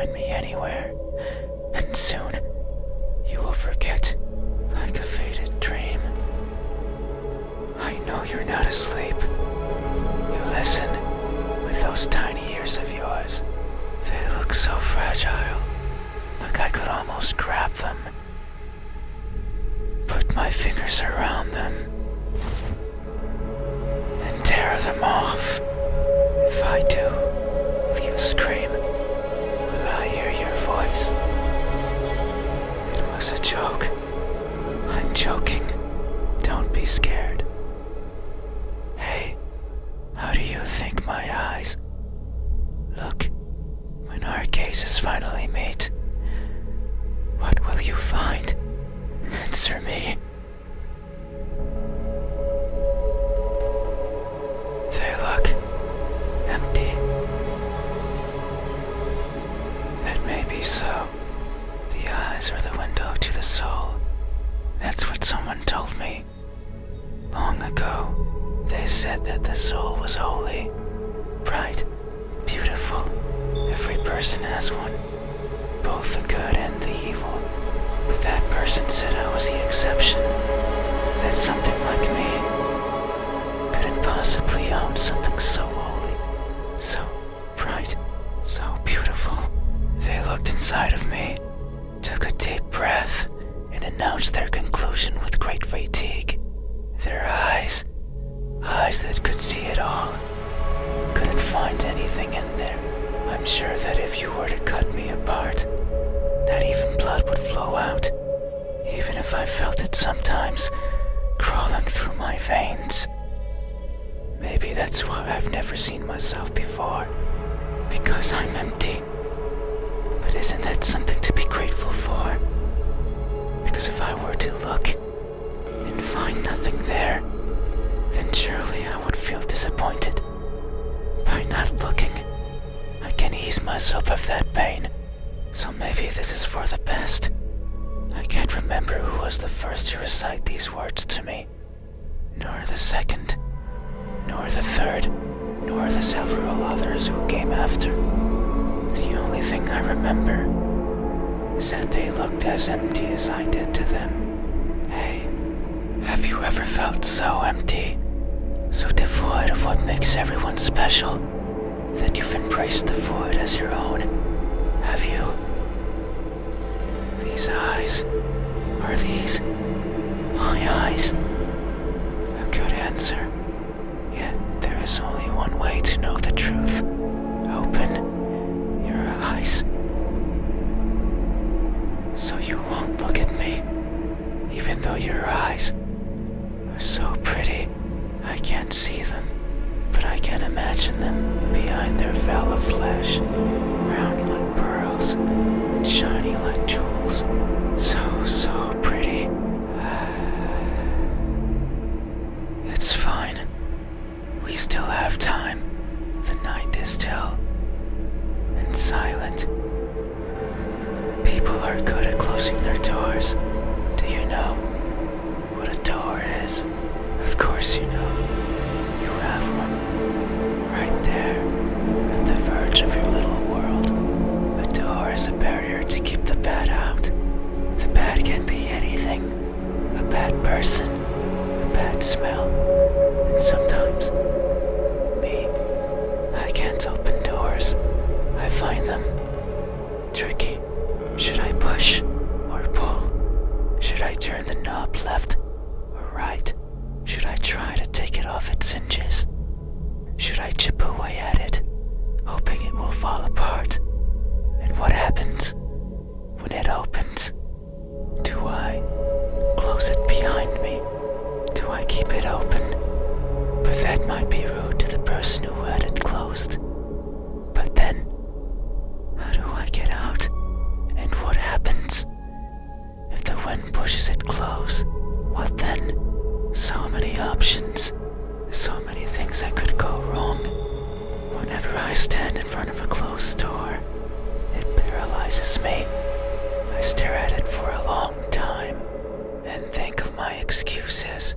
find me anywhere, and soon you will forget like a faded dream. I know you're not asleep. You listen with those tiny ears of yours. They look so fragile, like I could almost grab them. Put my fingers around them and tear them off. If I do, will you scream? Will I hear your voice? It was a joke. I'm joking. Don't be scared. Hey, how do you think my eyes look when our gazes finally meet? What will you find? Answer me. They look empty. That may be so. The eyes are the window to the soul. That's what someone told me long ago. They said that the soul was holy, bright, beautiful. Every person has one, both the good and the evil. But that person said I was the exception, that something like me couldn't possibly own something so holy, so bright, so beautiful. They looked inside of me, took a deep breath, and announced their conclusion with great fatigue. Their eyes that could see it all, couldn't find anything in there. I'm sure that if you were to cut me apart, not even blood would flow out, even if I felt it sometimes crawling through my veins. Maybe that's why I've never seen myself before, because I'm empty. But isn't that something to be grateful for? Because if I were to look and find nothing there, then surely I would feel disappointed. By not looking, I can ease myself of that pain. So maybe this is for the best. I can't remember who was the first to recite these words to me, nor the second, nor the third, nor the several others who came after. The only thing I remember is that they looked as empty as I did to them. Hey, have you ever felt so empty, so devoid of what makes everyone special, that you've embraced the void as your own? Have you? These eyes, are these my eyes? A good answer. Yet there is only one way to know the truth. Open your eyes, so you won't look at me, even though your eyes are so pretty. I can't see them, but I can imagine them behind their veil of flesh, round like pearls and shiny like jewels. So pretty. It's fine. We still have time. The night is still and silent. People are good at closing their doors. Do you know what a door is? Of course you know. You have one right there at the verge of your little world. A door is a barrier to keep the bad out. The bad can be anything. A bad person, a bad smell, and sometimes me. I can't open doors. I find them tricky. Should I push or pull? Should I turn the knob left or right? Should I try to take it off its hinges? Should I chip away at it, hoping it will fall apart? And what happens when it opens? Do I close it behind me? Do I keep it open? But that might be rude to the person who had it closed. But then, how do I get out? And what happens if the wind pushes it close? What then? So many options, so many things that could go wrong. Whenever I stand in front of a closed door, it paralyzes me. I stare at it for a long time and think of my excuses,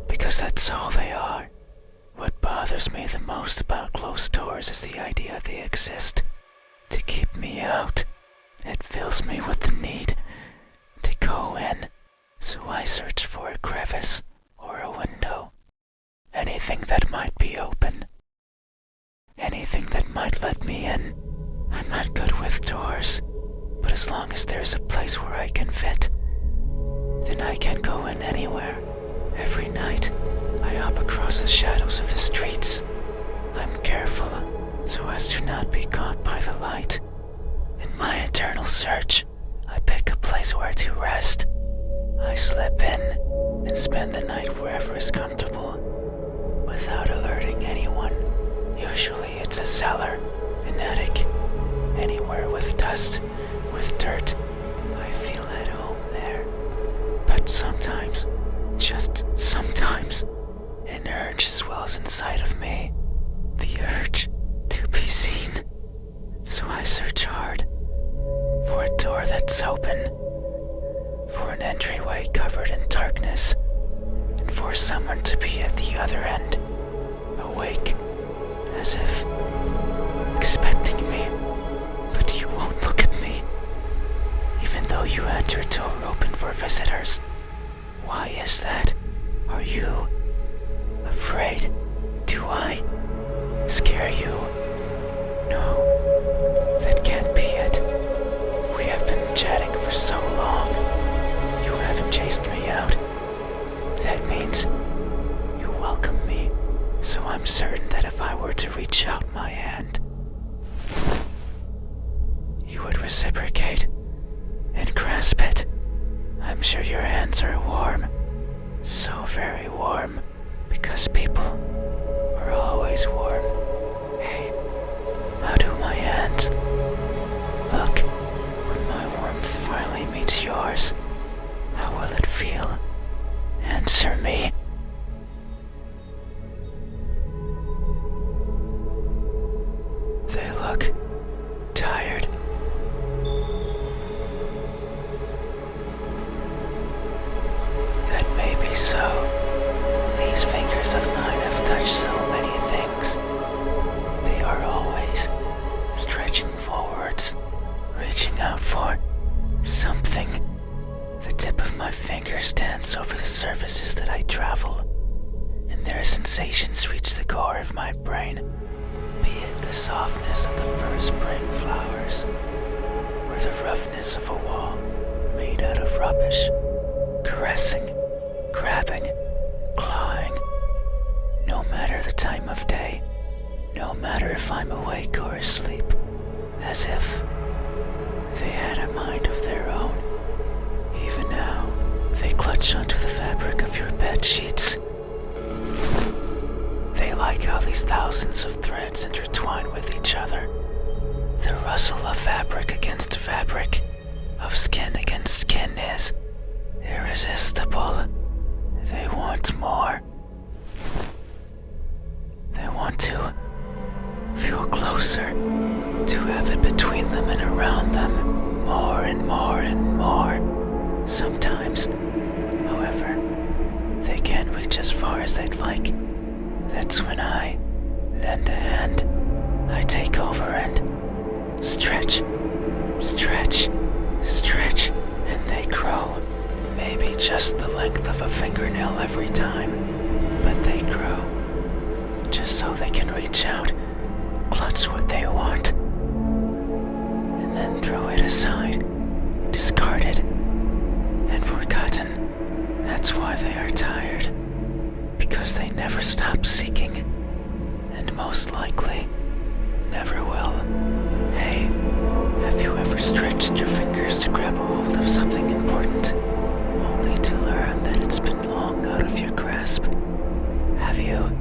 because that's all they are. What bothers me the most about closed doors is the idea they exist to keep me out. with doors, but as long as there's a place where I can fit, then I can go in anywhere. Every night, I hop across the shadows of the streets. I'm careful so as to not be caught by the light. In my eternal search, I pick a place where to rest. I slip in and spend the night wherever is comfortable, without alerting anyone. Usually it's a cellar, an attic, anywhere with dust, with dirt. I feel at home there. But sometimes, just sometimes, an urge swells inside of me. The urge to be seen. So I search hard for a door that's open, for an entryway covered in darkness, and for someone to be at the other end, awake, as if expecting me. But you won't look at me, even though you had your door open for visitors. Why is that? Are you afraid? Do I scare you? No, that can't be it. We have been chatting for so long. You haven't chased me out. That means you welcome me. So I'm certain that if I were to reach out my hand, you would reciprocate and grasp it. I'm sure your hands are warm. So very warm. Because people are always warm. Hey, how do my hands look when my warmth finally meets yours? How will it feel? Answer me. They look tired. That may be so. These fingers of mine have touched so many things. They are always stretching forwards, reaching out for something. The tip of my fingers dance over the surfaces that I travel, and their sensations reach the core of my brain, be it the softness of the first spring flowers, or the roughness of a wall made out of rubbish. Caressing, grabbing, clawing. No matter the time of day, no matter if I'm awake or asleep, as if they had a mind of their own. Even now, they clutch onto the fabric of your bed sheets. They like how these thousands of threads intertwine with each other. The rustle of fabric against fabric, of skin against skin is irresistible. They want more. They want to feel closer, to have it between them and around them, more and more and more. Sometimes, however, they can't reach as far as they'd like. That's when I lend a hand. I take over and stretch, stretch, stretch, and they grow. Maybe just the length of a fingernail every time, but they grow, just so they can reach out, clutch what they want, and then throw it aside, discarded, and forgotten. That's why they are tired, because they never stop seeking, and most likely never will. Hey, have you ever stretched your fingers to grab a hold of something important, only to learn that it's been long out of your grasp? Have you?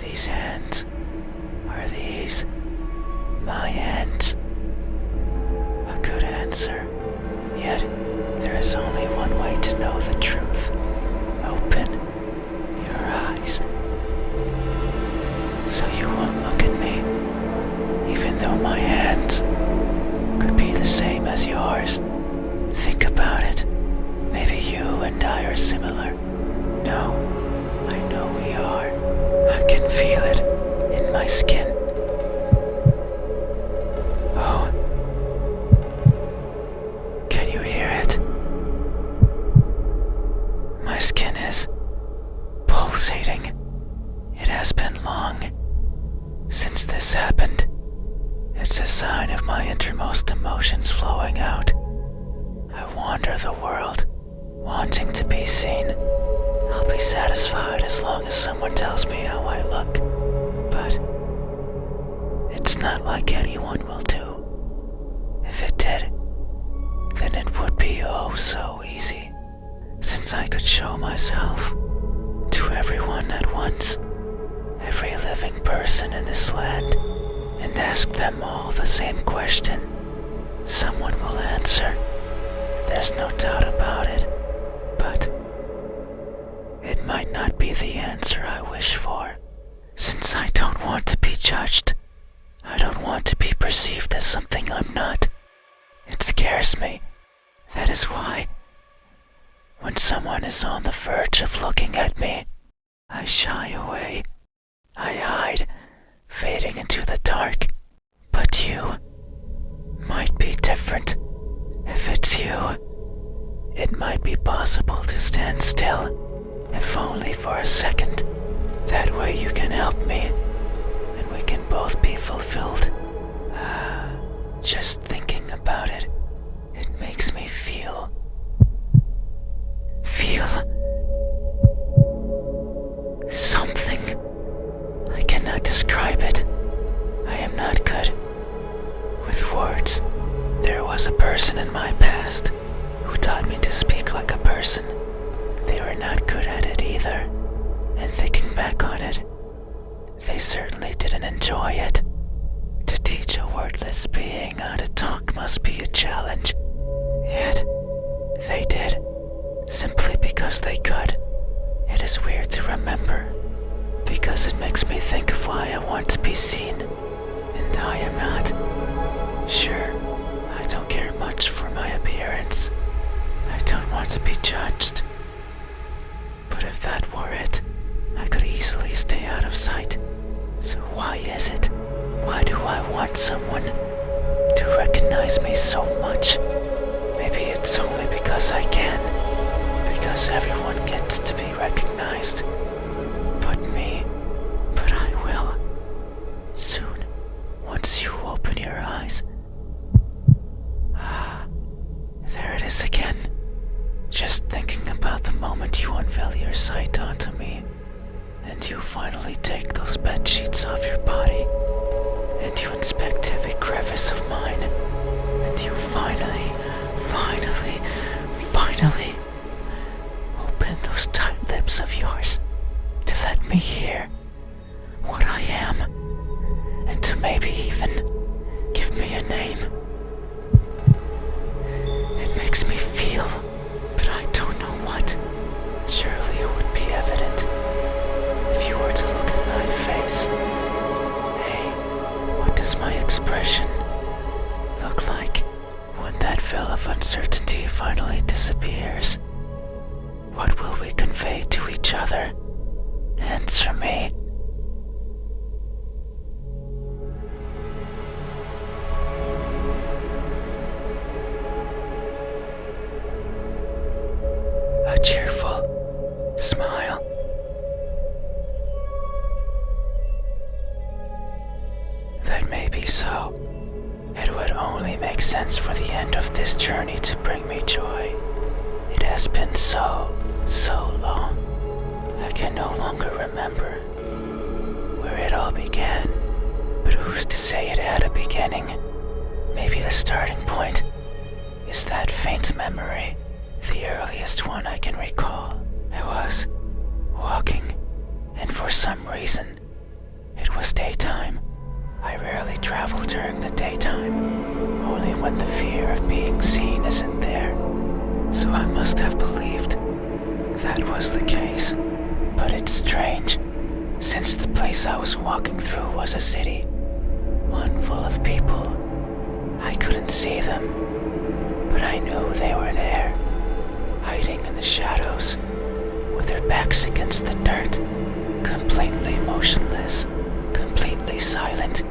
These hands, are these my hands? A good answer. Yet, there is only one way to know the truth. Open your eyes. So you won't look at me, even though my hands could be the same as yours. Think sign of my innermost emotions flowing out. I wander the world, wanting to be seen. I'll be satisfied as long as someone tells me how I look. But it's not like anyone will do. If it did, then it would be oh so easy, since I could show myself to everyone at once, every living person in this land, and ask them all the same question. Someone will answer. There's no doubt about it. But it might not be the answer I wish for, since I don't want to be judged. I don't want to be perceived as something I'm not. It scares me. That is why, when someone is on the verge of looking at me, I shy away. I hide, fading into the dark. But you might be different. If it's you, it might be possible to stand still, if only for a second. That way you can help me, and we can both be fulfilled. Just thinking about it, it makes me feel something. I cannot describe it. I am not good with words. There was a person in my past who taught me to speak like a person. They were not good at it either, and thinking back on it, they certainly didn't enjoy it. To teach a wordless being how to talk must be a challenge. Yet, they did, simply because they could. It is weird to remember, because it makes me think of why I want to be seen, and I am not. Sure, I don't care much for my appearance. I don't want to be judged. But if that were it, I could easily stay out of sight. So why is it? Why do I want someone to recognize me so much? Maybe it's only because I can. Because everyone gets to be recognized. But me. But I will. Soon. Once you open your eyes. There it is again. Just thinking about the moment you unveil your sight onto me, and you finally take those bed sheets off your body, and you inspect every crevice of mine, and you finally open those tight lips of yours to let me hear what I am, and to maybe even give me a name. It makes me feel, but I don't know what. Surely it would be evident if you were to look at my face. Hey, what does my expression look like when that veil of uncertainty finally disappears? What will we convey to each other? Answer me. A cheerful smile. That may be so. It would only make sense for the end of this journey to bring me joy. It has been so long. I can no longer remember where it all began. But who's to say it had a beginning? Maybe the starting point is that faint memory. The earliest one I can recall. I was walking, and for some reason, it was daytime. I rarely travel during the daytime, only when the fear of being seen isn't there. So I must have believed that was the case. But it's strange, since the place I was walking through was a city, one full of people. I couldn't see them, but I knew they were there, hiding in the shadows, with their backs against the dirt, completely motionless, completely silent,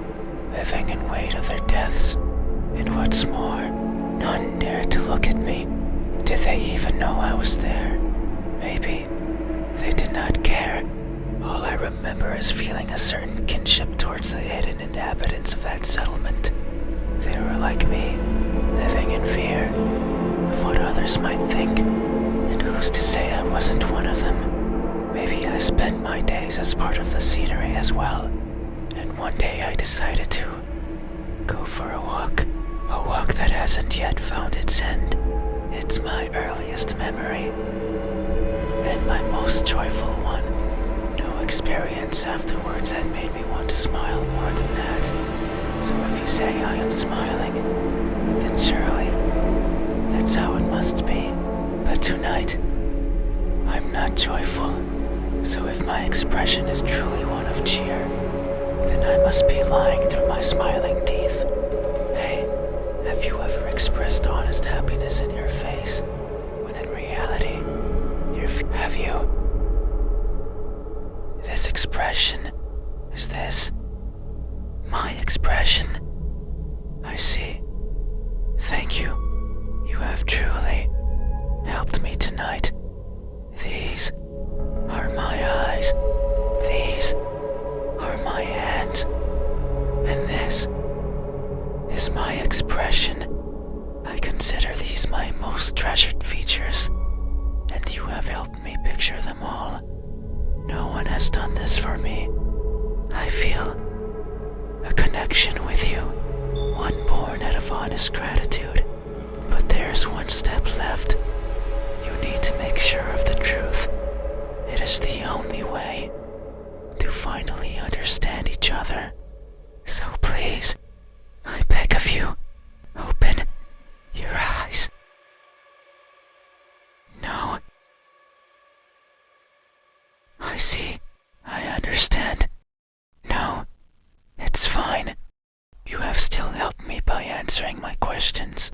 living in wait of their deaths. And what's more, none dared to look at me. Did they even know I was there? Maybe they did not care. All I remember is feeling a certain kinship towards the hidden inhabitants of that settlement. hasn't yet found its end. It's my earliest memory, and my most joyful one. No experience afterwards had made me want to smile more than that. So if you say I am smiling, then surely that's how it must be. But tonight, I'm not joyful. So if my expression is truly one of cheer, then I must be lying through my smiling teeth. Hey, have you ever expressed honest happiness in your face, when in reality, have you? This expression, is this my expression? I see. Thank you. You have truly helped me tonight. These are my eyes. These are my hands. And this is my expression. I consider these my most treasured features, and you have helped me picture them all. No one has done this for me. I feel a connection with you, one born out of honest gratitude. But there's one step left. You need to make sure of the truth. It is the only way to finally understand each other. So please, I beg of you, open your eyes. No. I see. I understand. No, it's fine. You have still helped me by answering my questions.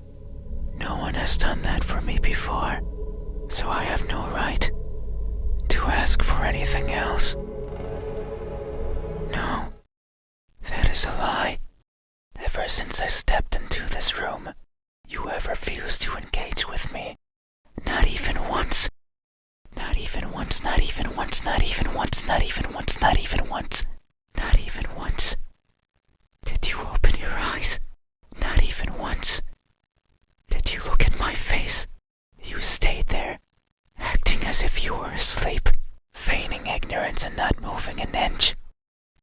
No one has done that for me before, so I have no right to ask for anything else. No, that is a lie. Ever since I stepped into this room, you have refused to engage with me. Not even once. Not even once, not even once, not even once, not even once, not even once. Not even once. Did you open your eyes? Not even once. Did you look at my face? You stayed there, acting as if you were asleep, feigning ignorance and not moving an inch.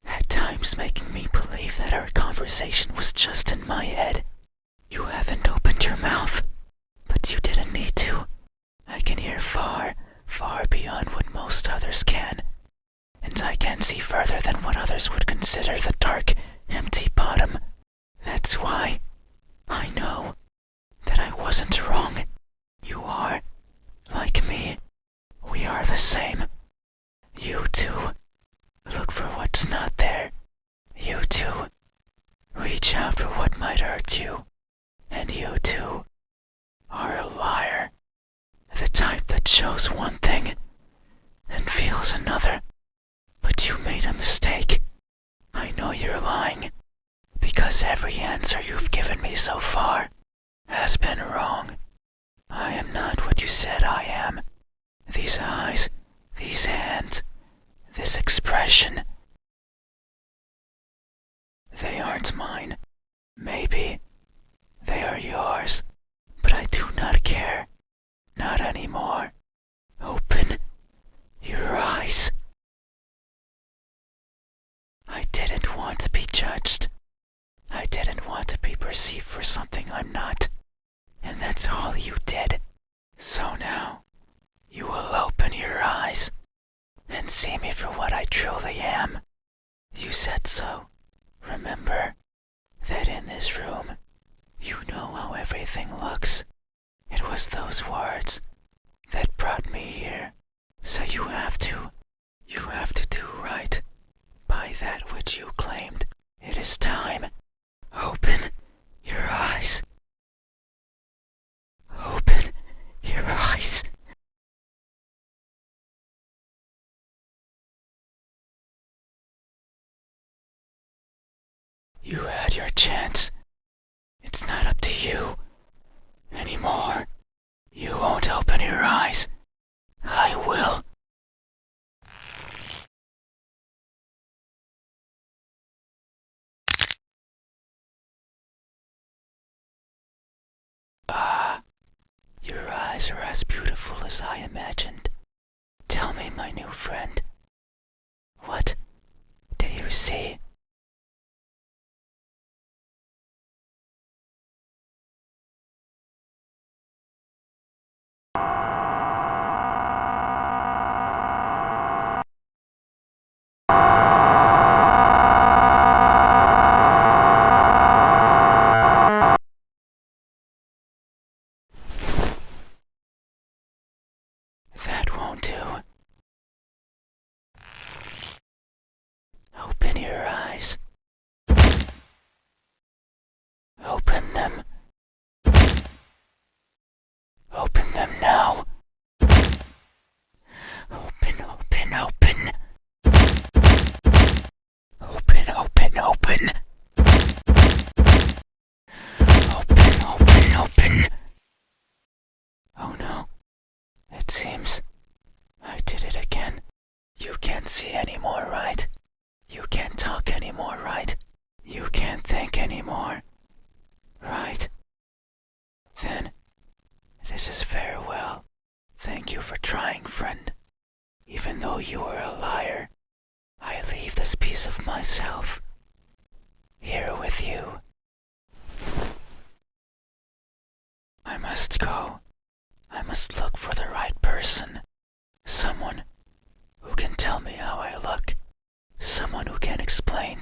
At times making me believe that our conversation was just in my head. You haven't opened your mouth, but you didn't need to. I can hear far, far beyond what most others can. And I can see further than what others would consider the dark, empty bottom. That's why I know that I wasn't wrong. You are, like me. We are the same. You too. Look for what's not there. You too. Reach out for what might hurt you. And you too are a liar. The type that shows one thing and feels another. But you made a mistake. I know you're lying, because every answer you've given me so far has been wrong. I am not what you said I am. These eyes, these hands, this expression, they aren't mine. Maybe they are yours, but I do not care. Not anymore. Open your eyes. I didn't want to be judged. I didn't want to be perceived for something I'm not. And that's all you did. So now, you will open your eyes and see me for what I truly am. You said so. Remember that in this room, you know how everything looks. It was those words that brought me here. So you have to do right by that which you claimed. It is time. Open your eyes. Open your eyes. You had your chance. It's not up to you anymore. You won't open your eyes. I will. Your eyes are as beautiful as I imagined. Tell me, my new friend, what do you see? Oh no. It seems I did it again. You can't see anymore, right? You can't talk anymore, right? You can't think anymore, right? Then, this is farewell. Thank you for trying, friend. Even though you are a liar, I leave this piece of myself here with you. I must go. I must look for the right person. Someone who can tell me how I look. Someone who can explain